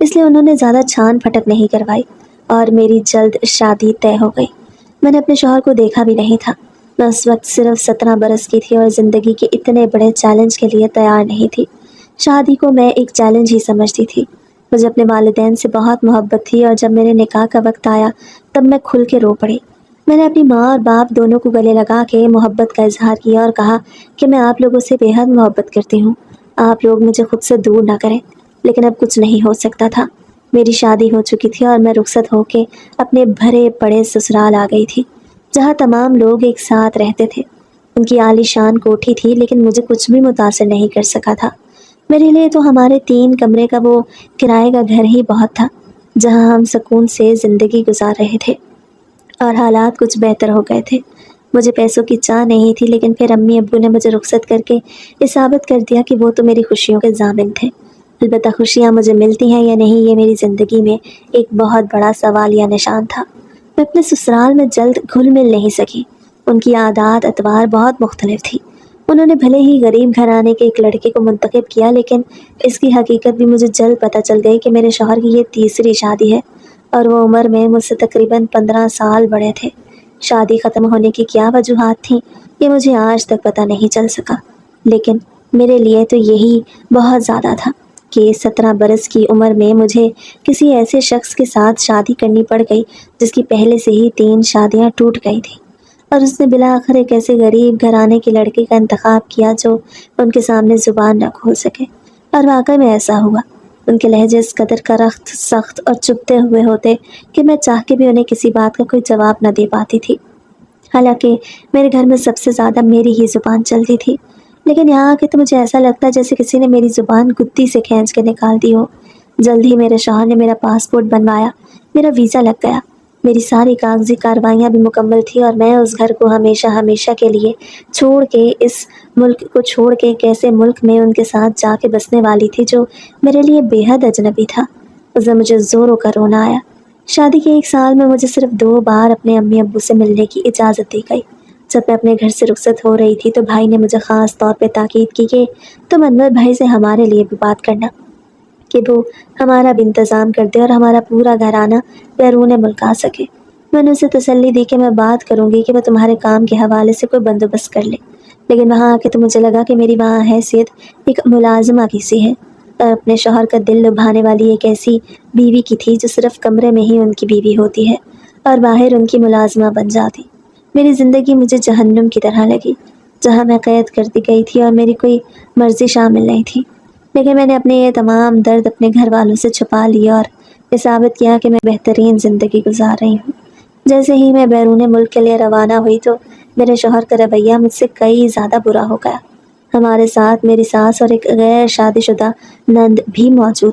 اس لیے انہوں نے زیادہ چھان پھٹک نہیں کروائی اور میری جلد شادی طے ہو گئی۔ میں نے اپنے شوہر کو دیکھا بھی نہیں تھا۔ میں اس وقت صرف 17 برس کی تھی اور زندگی کے اتنے بڑے چیلنج کے لیے تیار نہیں تھی۔ شادی کو میں ایک چیلنج ہی سمجھتی تھی۔ مجھے اپنے والدین سے بہت محبت تھی اور جب میرے نکاح کا وقت آیا تب میں کھل کے رو پڑی۔ میں نے اپنی ماں اور باپ دونوں کو گلے لگا کے محبت کا اظہار کیا اور کہا کہ میں آپ لوگوں سے بے حد محبت کرتی ہوں، آپ لوگ مجھے خود سے دور نہ کریں۔ لیکن اب کچھ نہیں ہو سکتا تھا۔ میری شادی ہو چکی تھی اور میں رخصت ہو کے اپنے بھرے پڑے سسرال آ گئی تھی، جہاں تمام لوگ ایک ساتھ رہتے تھے۔ ان کی عالی شان کوٹھی تھی لیکن مجھے کچھ بھی متاثر نہیں کر سکا تھا۔ میرے لیے تو ہمارے 3 کمرے کا وہ کرائے کا گھر ہی بہت تھا، جہاں ہم سکون سے زندگی گزار رہے تھے اور حالات کچھ بہتر ہو گئے تھے۔ مجھے پیسوں کی چاہ نہیں تھی، لیکن پھر امی ابو نے مجھے رخصت کر کے یہ ثابت کر دیا کہ وہ تو میری خوشیوں کے ضامن تھے۔ البتہ خوشیاں مجھے ملتی ہیں یا نہیں، یہ میری زندگی میں ایک بہت بڑا سوال یا نشان تھا۔ میں اپنے سسرال میں جلد گھل مل نہیں سکی۔ ان کی عادات اطوار بہت مختلف تھی۔ انہوں نے بھلے ہی غریب گھرانے کے ایک لڑکے کو منتخب کیا، لیکن اس کی حقیقت بھی مجھے جلد پتہ چل گئی کہ میرے شوہر کی یہ تیسری شادی ہے اور وہ عمر میں مجھ سے تقریباً 15 سال بڑے تھے۔ شادی ختم ہونے کی کیا وجوہات تھیں یہ مجھے آج تک پتہ نہیں چل سکا، لیکن میرے لیے تو یہی بہت زیادہ تھا کہ 17 برس کی عمر میں مجھے کسی ایسے شخص کے ساتھ شادی کرنی پڑ گئی جس کی پہلے سے ہی 3 شادیاں ٹوٹ گئی تھیں، اور اس نے بلاخر ایک ایسے غریب گھرانے کے لڑکے کا انتخاب کیا جو ان کے سامنے زبان نہ کھول سکے۔ اور واقعی میں ایسا ہوا۔ ان کے لہجے اس قدر کرخت، سخت اور چبھتے ہوئے ہوتے کہ میں چاہ کے بھی انہیں کسی بات کا کوئی جواب نہ دے پاتی تھی۔ حالانکہ میرے گھر میں سب سے زیادہ میری ہی زبان چلتی تھی، لیکن یہاں آ کے تو مجھے ایسا لگتا ہے جیسے کسی نے میری زبان گدی سے کھینچ کے نکال دی ہو۔ جلد ہی میرے شوہر نے میرا پاسپورٹ بنوایا، میرا ویزا لگ گیا، میری ساری کاغذی کاروائیاں بھی مکمل تھی اور میں اس گھر کو ہمیشہ ہمیشہ کے لیے چھوڑ کے، اس ملک کو چھوڑ کے ایک ایسے ملک میں ان کے ساتھ جا کے بسنے والی تھی جو میرے لیے بے حد اجنبی تھا۔ اس میں مجھے زوروں کا رونا آیا۔ شادی کے 1 سال میں مجھے صرف 2 بار اپنے امی ابو سے ملنے کی اجازت دی گئی۔ جب میں اپنے گھر سے رخصت ہو رہی تھی تو بھائی نے مجھے خاص طور پہ تاکید کی کہ تم انور بھائی سے ہمارے لیے بھی بات کرنا کہ وہ ہمارا بھی انتظام کر دے اور ہمارا پورا گھرانہ بیرون ملک آ سکے۔ میں نے اسے تسلی دی کہ میں بات کروں گی کہ وہ تمہارے کام کے حوالے سے کوئی بندوبست کر لے، لیکن وہاں آ کے تو مجھے لگا کہ میری وہاں حیثیت ایک ملازمہ کی سی ہے اور اپنے شوہر کا دل لبھانے والی ایک ایسی بیوی کی تھی جو صرف کمرے میں ہی ان کی بیوی ہوتی ہے اور باہر ان کی ملازمہ بن جاتی۔ میری زندگی مجھے جہنم کی طرح لگی، جہاں میں قید کر دی گئی تھی اور میری کوئی مرضی شامل نہیں تھی۔ لیکن میں نے اپنے یہ تمام درد اپنے گھر والوں سے چھپا لیا اور یہ ثابت کیا کہ میں بہترین زندگی گزار رہی ہوں۔ جیسے ہی میں بیرون ملک کے لیے روانہ ہوئی تو میرے شوہر کا رویہ مجھ سے کئی زیادہ برا ہو گیا۔ ہمارے ساتھ میری ساس اور ایک غیر شادی شدہ نند بھی موجود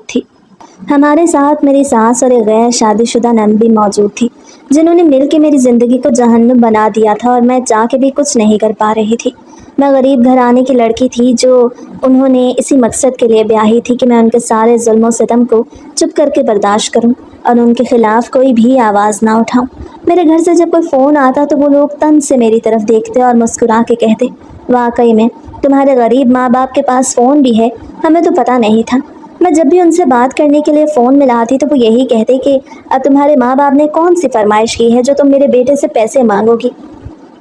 تھی جنہوں نے مل کے میری زندگی کو جہنم بنا دیا تھا اور میں چاہ کے بھی کچھ نہیں کر پا رہی تھی۔ میں غریب گھرانے کی لڑکی تھی جو انہوں نے اسی مقصد کے لیے بیاہی تھی کہ میں ان کے سارے ظلم و ستم کو چپ کر کے برداشت کروں اور ان کے خلاف کوئی بھی آواز نہ اٹھاؤں۔ میرے گھر سے جب کوئی فون آتا تو وہ لوگ طنز سے میری طرف دیکھتے اور مسکرا کے کہتے، واقعی میں تمہارے غریب ماں باپ کے پاس فون بھی ہے، ہمیں تو پتہ نہیں تھا۔ میں جب بھی ان سے بات کرنے کے لیے فون ملاتی تو وہ یہی کہتے کہ اب تمہارے ماں باپ نے کون سی فرمائش کی ہے جو تم میرے بیٹے سے پیسے مانگو گی۔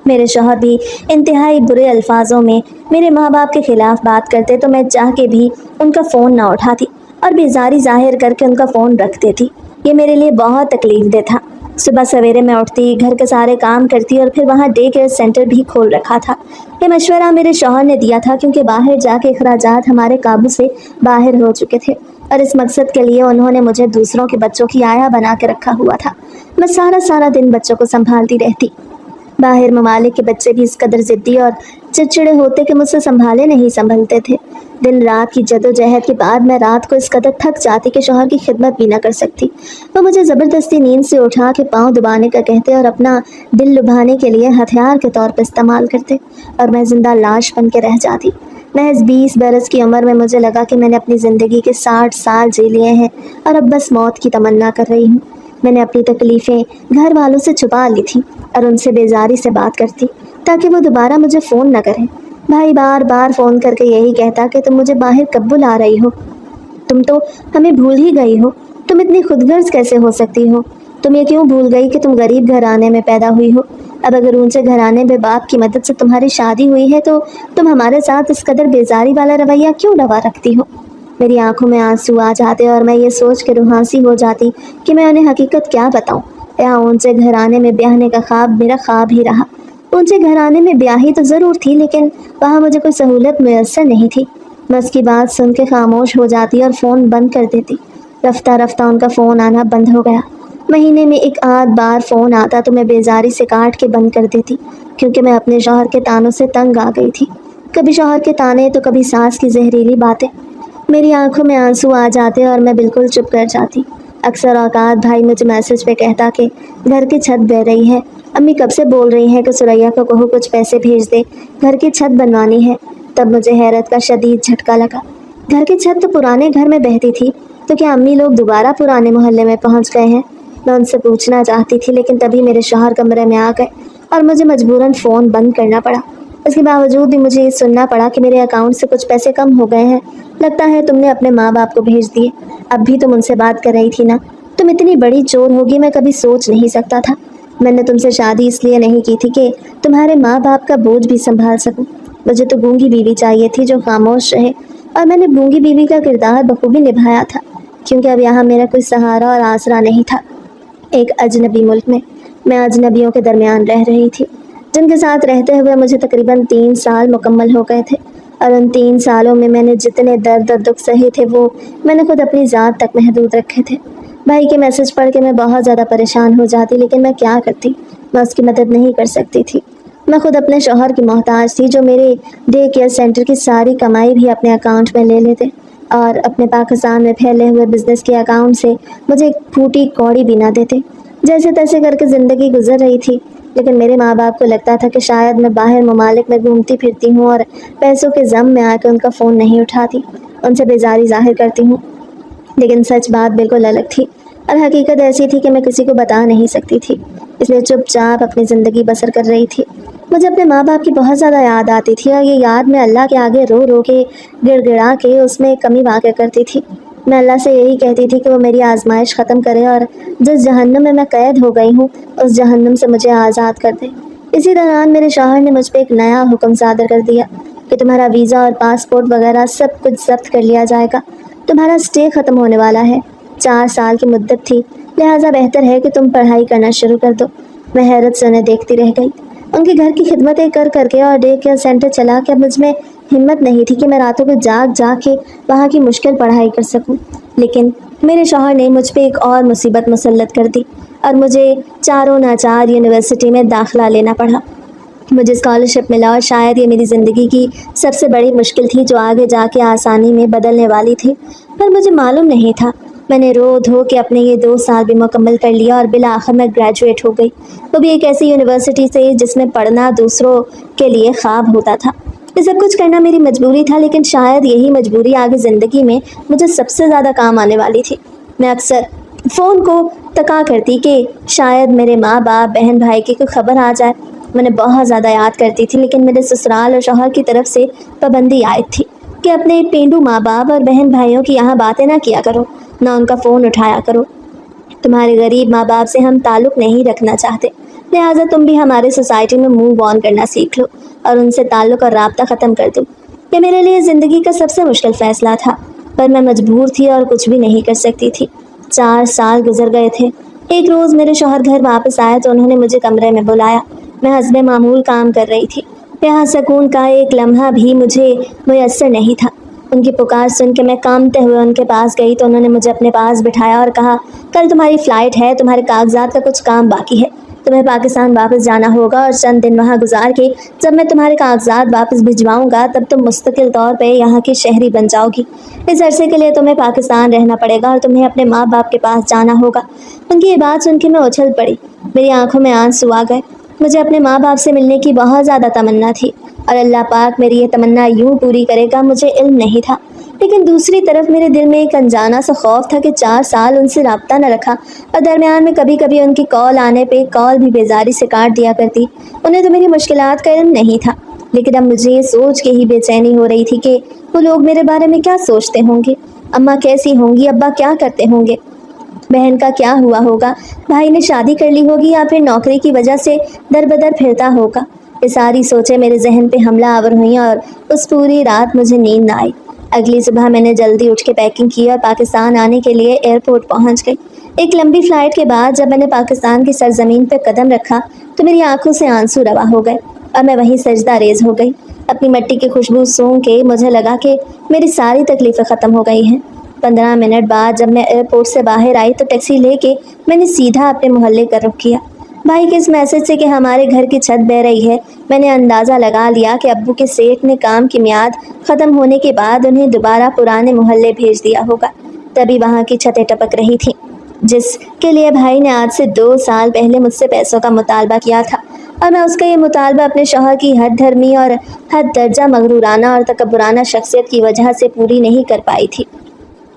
میرے شوہر بھی انتہائی برے الفاظوں میں میرے ماں باپ کے خلاف بات کرتے تو میں چاہ کے بھی ان کا فون نہ اٹھاتی اور بیزاری ظاہر کر کے ان کا فون رکھ دیتی۔ یہ میرے لیے بہت تکلیف دہ تھا۔ صبح سویرے میں اٹھتی، گھر کے سارے کام کرتی اور پھر وہاں ڈے کیئر سینٹر بھی کھول رکھا تھا۔ یہ مشورہ میرے شوہر نے دیا تھا کیونکہ باہر جا کے اخراجات ہمارے قابو سے باہر ہو چکے تھے اور اس مقصد کے لیے انہوں نے مجھے دوسروں کے بچوں کی آیا بنا کے رکھا ہوا تھا۔ میں سارا دن بچوں کو سنبھالتی رہتی۔ باہر ممالک کے بچے بھی اس قدر ضدی اور چڑچڑے ہوتے کہ مجھ سے سنبھالے نہیں سنبھلتے تھے۔ دن رات کی جدوجہد کے بعد میں رات کو اس قدر تھک جاتی کہ شوہر کی خدمت بھی نہ کر سکتی۔ وہ مجھے زبردستی نیند سے اٹھا کے پاؤں دبانے کا کہتے اور اپنا دل لبھانے کے لیے ہتھیار کے طور پر استعمال کرتے اور میں زندہ لاش بن کے رہ جاتی۔ محض 20 برس کی عمر میں مجھے لگا کہ میں نے اپنی زندگی کے 60 سال جی لیے ہیں اور اب بس موت کی تمنا کر رہی ہوں۔ میں نے اپنی تکلیفیں گھر والوں سے چھپا لی تھی اور ان سے بیزاری سے بات کرتی تاکہ وہ دوبارہ مجھے فون نہ کریں۔ بھائی بار بار فون کر کے یہی کہتا کہ تم مجھے باہر کب بلا رہی ہو، تم تو ہمیں بھول ہی گئی ہو۔ تم اتنی خود غرض کیسے ہو سکتی ہو؟ تم یہ کیوں بھول گئی کہ تم غریب گھرانے میں پیدا ہوئی ہو؟ اب اگر اونچے گھرانے میں باپ کی مدد سے تمہاری شادی ہوئی ہے تو تم ہمارے ساتھ اس قدر بیزاری والا رویہ کیوں ڈبا رکھتی ہو؟ میری آنکھوں میں آنسو آ جاتے اور میں یہ سوچ کے روحانسی ہو جاتی کہ میں انہیں حقیقت کیا بتاؤں۔ یہاں اونچے گھرانے میں بیاہنے کا خواب میرا خواب ہی رہا۔ اونچے گھرانے میں بیاہی تو ضرور تھی، لیکن وہاں مجھے کوئی سہولت میسر نہیں تھی۔ میں اس کی بات سن کے خاموش ہو جاتی اور فون بند کر دیتی۔ رفتہ رفتہ ان کا فون آنا بند ہو گیا۔ مہینے میں ایک آدھ بار فون آتا تو میں بیزاری سے کاٹ کے بند کر دیتی، کیونکہ میں اپنے شوہر کے طعنوں سے تنگ آ گئی تھی۔ کبھی شوہر کے طعنے تو کبھی ساس کی زہریلی باتیں۔ میری آنکھوں میں آنسو آ جاتے اور میں بالکل چپ کر جاتی۔ اکثر اوقات بھائی مجھے میسج پہ کہتا کہ گھر کی چھت بہہ رہی ہے، امی کب سے بول رہی ہیں کہ سریا کو کہو کچھ پیسے بھیج دے، گھر کی چھت بنوانی ہے۔ تب مجھے حیرت کا شدید جھٹکا لگا۔ گھر کی چھت تو پرانے گھر میں بہتی تھی، تو کیا امی لوگ دوبارہ پرانے محلے میں پہنچ گئے ہیں؟ میں ان سے پوچھنا چاہتی تھی، لیکن تبھی میرے شوہر کمرے میں آ گئے اور مجھے مجبوراً فون بند کرنا پڑا۔ اس کے باوجود بھی مجھے یہ سننا پڑا کہ میرے اکاؤنٹ سے کچھ پیسے کم ہو گئے ہیں، لگتا ہے تم نے اپنے ماں باپ کو بھیج دیے۔ اب بھی تم ان سے بات کر رہی تھی نا؟ تم اتنی بڑی چور ہوگی میں کبھی سوچ نہیں سکتا تھا۔ میں نے تم سے شادی اس لیے نہیں کی تھی کہ تمہارے ماں باپ کا بوجھ بھی سنبھال سکوں۔ مجھے تو گونگی بیوی چاہیے تھی جو خاموش رہے، اور میں نے گونگی بیوی کا کردار بخوبی نبھایا تھا، کیونکہ اب یہاں میرا کوئی سہارا اور آسرا نہیں تھا۔ ایک اجنبی ملک میں اجنبیوں کے درمیان رہ رہی تھی، جن کے ساتھ رہتے ہوئے مجھے تقریباً 3 سال مکمل ہو گئے تھے، اور ان 3 سالوں میں نے جتنے درد اور دکھ سہے تھے وہ میں نے خود اپنی ذات تک محدود رکھے تھے۔ بھائی کے میسج پڑھ کے میں بہت زیادہ پریشان ہو جاتی، لیکن میں کیا کرتی؟ میں اس کی مدد نہیں کر سکتی تھی۔ میں خود اپنے شوہر کی محتاج تھی، جو میرے ڈے کیئر سینٹر کی ساری کمائی بھی اپنے اکاؤنٹ میں لے لیتے، اور اپنے پاکستان میں پھیلے ہوئے بزنس کے اکاؤنٹ سے مجھے ایک پھوٹی کوڑی بھی نہ دیتے۔ جیسے تیسے کر کے زندگی گزر رہی تھی، لیکن میرے ماں باپ کو لگتا تھا کہ شاید میں باہر ممالک میں گھومتی پھرتی ہوں اور پیسوں کے غم میں آ کے ان کا فون نہیں اٹھاتی، ان سے بیزاری ظاہر کرتی ہوں۔ لیکن سچ بات بالکل الگ تھی، اور حقیقت ایسی تھی کہ میں کسی کو بتا نہیں سکتی تھی، اس لیے چپ چاپ اپنی زندگی بسر کر رہی تھی۔ مجھے اپنے ماں باپ کی بہت زیادہ یاد آتی تھی، اور یہ یاد میں اللہ کے آگے رو رو کے گڑ گڑا کے اس میں کمی واقع کرتی تھی۔ میں اللہ سے یہی کہتی تھی کہ وہ میری آزمائش ختم کرے، اور جس جہنم میں قید ہو گئی ہوں اس جہنم سے مجھے آزاد کر دے۔ اسی دوران میرے شوہر نے مجھ پہ ایک نیا حکم صادر کر دیا کہ تمہارا ویزا اور پاسپورٹ وغیرہ سب کچھ ضبط کر لیا جائے گا، تمہارا اسٹے ختم ہونے والا ہے۔ 4 سال کی مدت تھی، لہٰذا بہتر ہے کہ تم پڑھائی کرنا شروع کر دو۔ میں حیرت سے انہیں دیکھتی رہ گئی۔ ان کے گھر کی خدمتیں کر کر کے اور ڈے کیئر سینٹر چلا کے اب مجھ میں ہمت نہیں تھی کہ میں راتوں کو جاگ جاگ کے وہاں کی مشکل پڑھائی کر سکوں۔ لیکن میرے شوہر نے مجھ پہ ایک اور مصیبت مسلط کر دی، اور مجھے چاروں ناچار یونیورسٹی میں داخلہ لینا پڑا۔ مجھے اسکالرشپ ملا، اور شاید یہ میری زندگی کی سب سے بڑی مشکل تھی جو آگے جا کے آسانی میں بدلنے والی تھی، پر مجھے معلوم نہیں تھا۔ میں نے رو دھو کے اپنے یہ 2 سال بھی مکمل کر لیا، اور بالآخر میں گریجویٹ ہو گئی، وہ بھی ایک ایسی یونیورسٹی سے جس میں پڑھنا دوسروں کے لیے خواب ہوتا تھا۔ یہ سب کچھ کرنا میری مجبوری تھا، لیکن شاید یہی مجبوری آگے زندگی میں مجھے سب سے زیادہ کام آنے والی تھی۔ میں اکثر فون کو تکا کرتی کہ شاید میرے ماں باپ بہن بھائی کی کوئی خبر آ جائے۔ میں نے بہت زیادہ یاد کرتی تھی، لیکن میرے سسرال اور شوہر کی طرف سے پابندی عائد تھی کہ اپنے پینڈو ماں باپ اور بہن بھائیوں کی یہاں باتیں نہ کیا کرو، نہ ان کا فون اٹھایا کرو۔ تمہارے غریب ماں باپ سے ہم تعلق نہیں رکھنا چاہتے، لہٰذا تم بھی ہمارے سوسائٹی میں موو آن کرنا سیکھ لو اور ان سے تعلق اور رابطہ ختم کر دو۔ یہ میرے لیے زندگی کا سب سے مشکل فیصلہ تھا، پر میں مجبور تھی اور کچھ بھی نہیں کر سکتی تھی۔ 4 سال گزر گئے تھے۔ ایک روز میرے شوہر گھر واپس آئے تو انہوں نے مجھے کمرے میں بلایا۔ میں حسب معمول کام کر رہی تھی، یہاں سکون کا ایک لمحہ بھی مجھے میسر نہیں تھا۔ ان کی پکار سن کے میں کانپتے ہوئے ان کے پاس گئی تو انہوں نے مجھے اپنے پاس بٹھایا اور کہا، کل تمہاری فلائٹ ہے، تمہارے کاغذات کا کچھ کام باقی ہے، تمہیں پاکستان واپس جانا ہوگا، اور چند دن وہاں گزار کے جب میں تمہارے کاغذات واپس بھجواؤں گا تب تم مستقل طور پہ یہاں کی شہری بن جاؤ گی۔ اس عرصے کے لیے تمہیں پاکستان رہنا پڑے گا اور تمہیں اپنے ماں باپ کے پاس جانا ہوگا۔ ان کی یہ بات سن کے میں اچھل پڑی، میری آنکھوں میں آنسو آ گئے۔ مجھے اپنے ماں باپ سے ملنے کی بہت زیادہ تمنا تھی، اور اللہ پاک میری یہ تمنا یوں پوری کرے گا مجھے علم نہیں تھا، لیکن دوسری طرف میرے دل میں ایک انجانا سا خوف تھا کہ 4 سال ان سے رابطہ نہ رکھا، اور درمیان میں کبھی کبھی ان کی کال آنے پہ کال بھی بیزاری سے کاٹ دیا کرتی۔ انہیں تو میری مشکلات کا علم نہیں تھا، لیکن اب مجھے یہ سوچ کے ہی بے چینی ہو رہی تھی کہ وہ لوگ میرے بارے میں کیا سوچتے ہوں گے، اماں کیسی ہوں گی، ابا کیا کرتے ہوں گے۔ بہن کا کیا ہوا ہوگا؟ بھائی نے شادی کر لی ہوگی یا پھر نوکری کی وجہ سے در بدر پھرتا ہوگا؟ یہ ساری سوچیں میرے ذہن پہ حملہ آور ہوئیں اور اس پوری رات مجھے نیند نہ آئی۔ اگلی صبح میں نے جلدی اٹھ کے پیکنگ کی اور پاکستان آنے کے لیے ایئرپورٹ پہنچ گئی۔ ایک لمبی فلائٹ کے بعد جب میں نے پاکستان کی سرزمین پہ قدم رکھا تو میری آنکھوں سے آنسو روا ہو گئے اور میں وہیں سجدہ ریز ہو گئی۔ اپنی مٹی کی خوشبو سونگھ کے مجھے لگا کہ میری ساری تکلیفیں ختم ہو گئی ہیں۔ 15 منٹ بعد جب میں ایئرپورٹ سے باہر آئی تو ٹیکسی لے کے میں نے سیدھا اپنے محلے کا رخ کیا۔ بھائی کے اس میسج سے کہ ہمارے گھر کی چھت بہہ رہی ہے میں نے اندازہ لگا لیا کہ ابو کے سیٹ نے کام کی میعاد ختم ہونے کے بعد انہیں دوبارہ پرانے محلے بھیج دیا ہوگا، تبھی وہاں کی چھتیں ٹپک رہی تھیں جس کے لیے بھائی نے آج سے 2 سال پہلے مجھ سے پیسوں کا مطالبہ کیا تھا، اور میں اس کا یہ مطالبہ اپنے شوہر کی حد دھرمی اور حد درجہ مغرورانہ اور تکبرانہ شخصیت کی وجہ سے پوری نہیں کر پائی تھی۔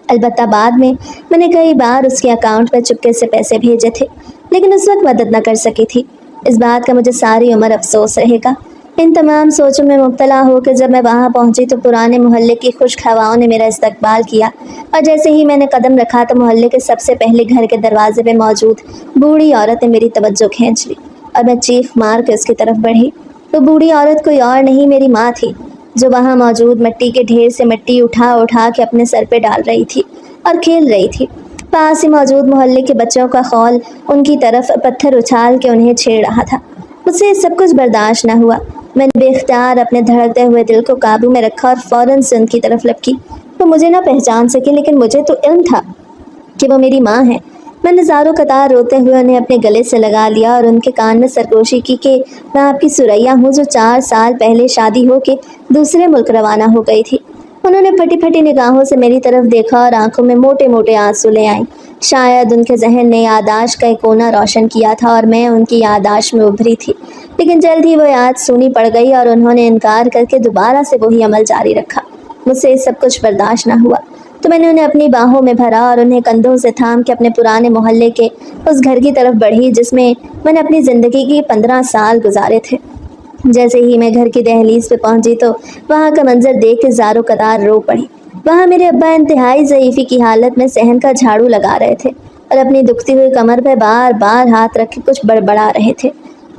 البتہ بعد میں نے کئی بار اس کے اکاؤنٹ میں چپکے سے پیسے بھیجے تھے، لیکن اس وقت مدد نہ کر سکی تھی۔ اس بات کا مجھے ساری عمر افسوس رہے گا۔ ان تمام سوچوں میں مبتلا ہو کے جب میں وہاں پہنچی تو پرانے محلے کی خشک ہواؤں نے میرا استقبال کیا، اور جیسے ہی میں نے قدم رکھا تو محلے کے سب سے پہلے گھر کے دروازے پہ موجود بوڑھی عورت نے میری توجہ کھینچ لی اور میں چیخ مار کے اس کی طرف بڑھی۔ وہ بوڑھی عورت کوئی اور نہیں میری ماں تھی، جو وہاں موجود مٹی کے ڈھیر سے مٹی اٹھا اٹھا کے اپنے سر پہ ڈال رہی تھی اور کھیل رہی تھی۔ پاس ہی موجود محلے کے بچوں کا خول ان کی طرف پتھر اچھال کے انہیں چھیڑ رہا تھا۔ مجھ سے یہ سب کچھ برداشت نہ ہوا۔ میں نے بے اختیار اپنے دھڑکتے ہوئے دل کو قابو میں رکھا اور فوراً سے ان کی طرف لپکی۔ وہ مجھے نہ پہچان سکے لیکن مجھے تو علم تھا کہ وہ میری ماں ہے۔ میں نے زاروں قطار روتے ہوئے انہیں اپنے گلے سے لگا لیا اور ان کے کان میں سرگوشی کی کہ میں آپ کی سریا ہوں جو 4 سال پہلے شادی ہو کے دوسرے ملک روانہ ہو گئی تھی۔ انہوں نے پھٹی پھٹی نگاہوں سے میری طرف دیکھا اور آنکھوں میں موٹے موٹے آنسو لے آئیں۔ شاید ان کے ذہن نے یادداشت کا ایک کونا روشن کیا تھا اور میں ان کی یادداشت میں ابھری تھی، لیکن جلد ہی وہ یاد سونی پڑ گئی اور انہوں نے انکار کر کے دوبارہ سے وہی عمل جاری رکھا۔ مجھ سے یہ سب کچھ برداشت نہ ہوا تو میں نے انہیں اپنی باہوں میں بھرا اور انہیں کندھوں سے تھام کے اپنے پرانے محلے کے اس گھر کی طرف بڑھی جس میں نے اپنی زندگی کے 15 سال گزارے تھے۔ جیسے ہی میں گھر کی دہلیز پہ پہنچی تو وہاں کا منظر دیکھ کے زاروں قطار رو پڑی۔ وہاں میرے ابا انتہائی ضعیفی کی حالت میں صحن کا جھاڑو لگا رہے تھے اور اپنی دکھتی ہوئی کمر پہ بار بار ہاتھ رکھ کے کچھ بڑبڑا رہے تھے۔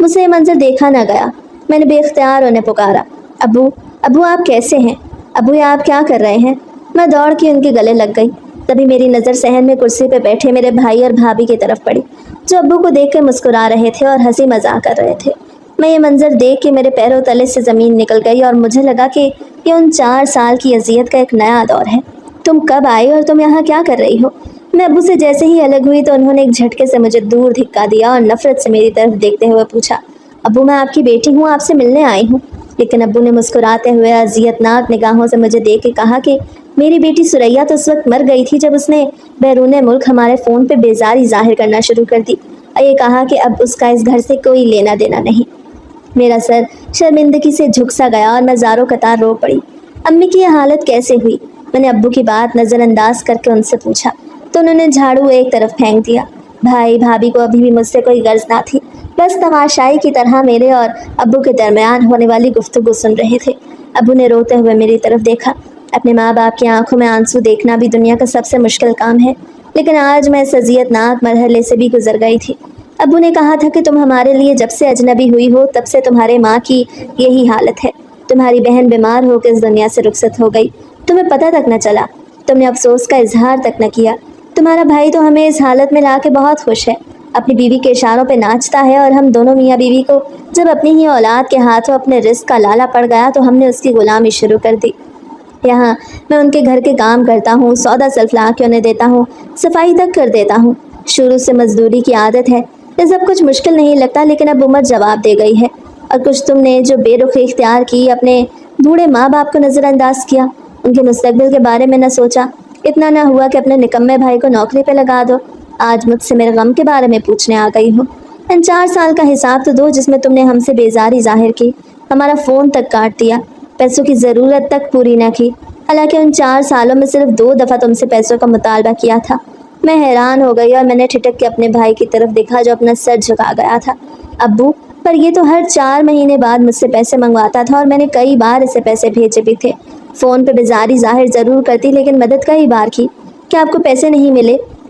مجھ سے یہ منظر دیکھا نہ گیا۔ میں نے بے اختیار انہیں پکارا، ابو ابو آپ کیسے ہیں؟ ابو یہ آپ کیا کر رہے ہیں؟ میں دوڑ کے ان کے گلے لگ گئی۔ تبھی میری نظر صحن میں کرسی پہ بیٹھے میرے بھائی اور بھابھی کی طرف پڑی، جو ابو کو دیکھ کے مسکرا رہے تھے اور ہنسی مذاق کر رہے تھے۔ میں یہ منظر دیکھ کے میرے پیروں تلے سے زمین نکل گئی اور مجھے لگا کہ یہ ان 4 سال کی اذیت کا ایک نیا دور ہے۔ تم کب آئی اور تم یہاں کیا کر رہی ہو؟ میں ابو سے جیسے ہی الگ ہوئی تو انہوں نے ایک جھٹکے سے مجھے دور دھکا دیا اور نفرت سے میری طرف دیکھتے ہوئے پوچھا، ابو میں آپ کی بیٹی ہوں، آپ سے ملنے آئی ہوں۔ لیکن ابو نے مسکراتے ہوئے اذیتناک نگاہوں سے مجھے دیکھ کے کہا کہ میری بیٹی سریا تو اس وقت مر گئی تھی جب اس نے بیرون ملک ہمارے فون پہ بیزاری ظاہر کرنا شروع کر دی، اور یہ کہا کہ اب اس کا اس گھر سے کوئی لینا دینا نہیں۔ میرا سر شرمندگی سے جھک سا گیا اور میں زاروں قطار رو پڑی۔ امی کی یہ حالت کیسے ہوئی؟ میں نے ابو کی بات نظر انداز کر کے ان سے پوچھا تو انہوں نے جھاڑو ایک طرف پھینک دیا۔ بھائی بھابھی کو ابھی بھی مجھ سے کوئی غرض نہ تھی، بس تماشائی کی طرح میرے اور ابو کے درمیان ہونے والی گفتگو سن رہے تھے۔ ابو نے روتے ہوئے میری طرف دیکھا۔ اپنے ماں باپ کی آنکھوں میں آنسو دیکھنا بھی دنیا کا سب سے مشکل کام ہے، لیکن آج میں اس اذیتناک مرحلے سے بھی گزر گئی تھی۔ ابو نے کہا تھا کہ تم ہمارے لیے جب سے اجنبی ہوئی ہو تب سے تمہارے ماں کی یہی حالت ہے۔ تمہاری بہن بیمار ہو کے اس دنیا سے رخصت ہو گئی، تمہیں پتہ تک نہ چلا، تم نے افسوس کا اظہار تک نہ کیا۔ تمہارا بھائی تو ہمیں اس حالت میں لا کے بہت خوش ہے، اپنی بیوی کے اشاروں پہ ناچتا ہے، اور ہم دونوں میاں بیوی کو جب اپنی ہی اولاد کے ہاتھوں اپنے رزق کا لالا پڑ گیا تو ہم نے اس کی غلامی شروع کر دی۔ یہاں میں ان کے گھر کے کام کرتا ہوں، سودا سلف لا کے انہیں دیتا ہوں، صفائی تک کر دیتا ہوں۔ شروع سے مزدوری کی عادت ہے، یہ سب کچھ مشکل نہیں لگتا، لیکن اب عمر جواب دے گئی ہے، اور کچھ تم نے جو بے رخی اختیار کی، اپنے بوڑھے ماں باپ کو نظر انداز کیا، ان کے مستقبل کے بارے میں نہ سوچا، اتنا نہ ہوا کہ اپنے نکمے بھائی کو نوکری پہ لگا دو۔ آج مجھ سے میرے غم کے بارے میں پوچھنے آ گئی ہو۔ ان 4 سال کا حساب تو دو جس میں تم نے ہم سے بیزاری ظاہر کی، ہمارا فون تک کاٹ دیا، پیسوں کی ضرورت تک پوری نہ کی، حالانکہ ان 4 سالوں میں صرف 2 دفعہ تم سے پیسوں کا مطالبہ کیا تھا۔ میں حیران ہو گئی اور میں نے ٹھٹک کے اپنے بھائی کی طرف دیکھا جو اپنا سر جھکا گیا تھا۔ ابو، پر یہ تو ہر 4 مہینے بعد مجھ سے پیسے منگواتا تھا اور میں نے کئی بار اسے پیسے بھیجے بھی تھے۔ فون پہ بیزاری ظاہر ضرور کرتی لیکن مدد کئی بار کی۔ کیا آپ کو پیسے نہیں ملے؟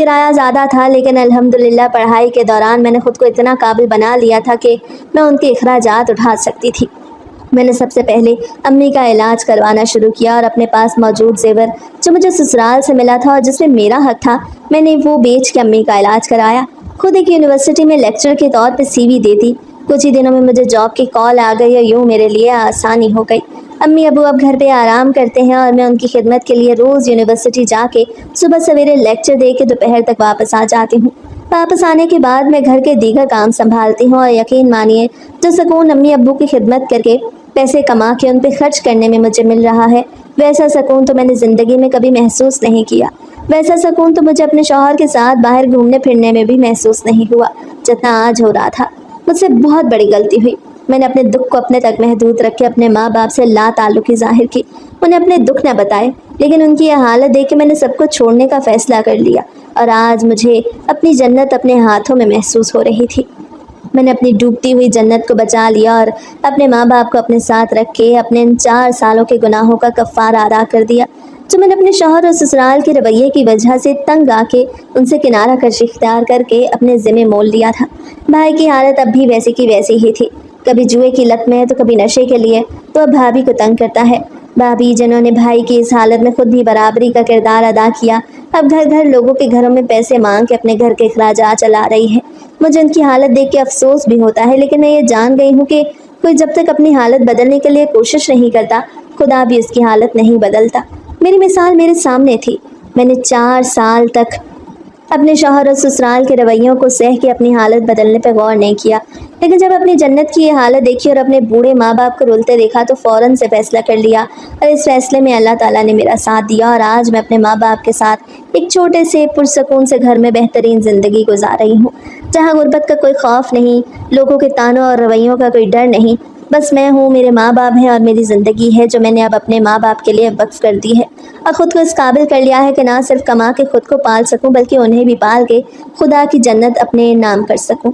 کرایہ زیادہ تھا لیکن الحمدللہ پڑھائی کے دوران میں نے خود کو اتنا قابل بنا لیا تھا کہ میں ان کے اخراجات اٹھا سکتی تھی۔ میں نے سب سے پہلے امی کا علاج کروانا شروع کیا اور اپنے پاس موجود زیور جو مجھے سسرال سے ملا تھا اور جس میں میرا حق تھا، میں نے وہ بیچ کے امی کا علاج کرایا۔ خود ایک یونیورسٹی میں لیکچر کے طور پہ CV دیتی۔ کچھ ہی دنوں میں مجھے جاب کی کال آ گئی اور یوں میرے لیے آسانی ہو گئی۔ امی ابو اب گھر پہ آرام کرتے ہیں اور میں ان کی خدمت کے لیے روز یونیورسٹی جا کے صبح سویرے لیکچر دے کے دوپہر تک واپس آ جاتی ہوں۔ واپس آنے کے بعد میں گھر کے دیگر کام سنبھالتی ہوں اور یقین مانیے جو سکون امی ابو کی خدمت کر کے پیسے کما کے ان پہ خرچ کرنے میں مجھے مل رہا ہے، ویسا سکون تو میں نے زندگی میں کبھی محسوس نہیں کیا۔ ویسا سکون تو مجھے اپنے شوہر کے ساتھ باہر گھومنے پھرنے میں بھی محسوس نہیں ہوا جتنا آج ہو رہا تھا۔ مجھ سے بہت بڑی غلطی ہوئی۔ میں نے اپنے دکھ کو اپنے تک محدود رکھ کے اپنے ماں باپ سے لا تعلقی ظاہر کی، انہیں اپنے دکھ نہ بتائے، لیکن ان کی یہ حالت دیکھ کے میں نے سب کو چھوڑنے کا فیصلہ کر لیا اور آج مجھے اپنی جنت اپنے ہاتھوں میں محسوس ہو رہی تھی۔ میں نے اپنی ڈوبتی ہوئی جنت کو بچا لیا اور اپنے ماں باپ کو اپنے ساتھ رکھ کے اپنے ان 4 سالوں کے گناہوں کا کفارہ ادا کر دیا جو میں نے اپنے شوہر اور سسرال کے رویے کی وجہ سے تنگ آ کے ان سے کنارہ کش اختیار کر کے اپنے ذمہ مول لیا تھا۔ بھائی کی حالت اب بھی ویسی کی ویسی ہی تھی، کبھی جوئے کی لت میں تو کبھی نشے کے لیے، تو اب بھابھی کو تنگ کرتا ہے۔ بھابھی جنہوں نے بھائی کی اس حالت میں خود بھی برابری کا کردار ادا کیا، اب گھر گھر لوگوں کے گھروں میں پیسے مانگ کے اپنے گھر کے اخراجات چلا رہی ہے۔ مجھے ان کی حالت دیکھ کے افسوس بھی ہوتا ہے، لیکن میں یہ جان گئی ہوں کہ کوئی جب تک اپنی حالت بدلنے کے لیے کوشش نہیں کرتا، خدا بھی اس کی حالت نہیں بدلتا۔ میری مثال میرے سامنے تھی۔ میں نے 4 سال تک اپنے شوہر اور سسرال کے رویوں کو سہ کے اپنی حالت بدلنے پہ غور نہیں کیا، لیکن جب اپنی جنت کی یہ حالت دیکھی اور اپنے بوڑھے ماں باپ کو رولتے دیکھا تو فوراً سے فیصلہ کر لیا، اور اس فیصلے میں اللہ تعالیٰ نے میرا ساتھ دیا اور آج میں اپنے ماں باپ کے ساتھ ایک چھوٹے سے پرسکون سے گھر میں بہترین زندگی گزار رہی ہوں، جہاں غربت کا کوئی خوف نہیں، لوگوں کے طعنوں اور رویوں کا کوئی ڈر نہیں، بس میں ہوں، میرے ماں باپ ہیں اور میری زندگی ہے جو میں نے اب اپنے ماں باپ کے لیے وقف کر دی ہے، اور خود کو اس قابل کر لیا ہے کہ نہ صرف کما کے خود کو پال سکوں بلکہ انہیں بھی پال کے خدا کی جنت اپنے نام کر سکوں۔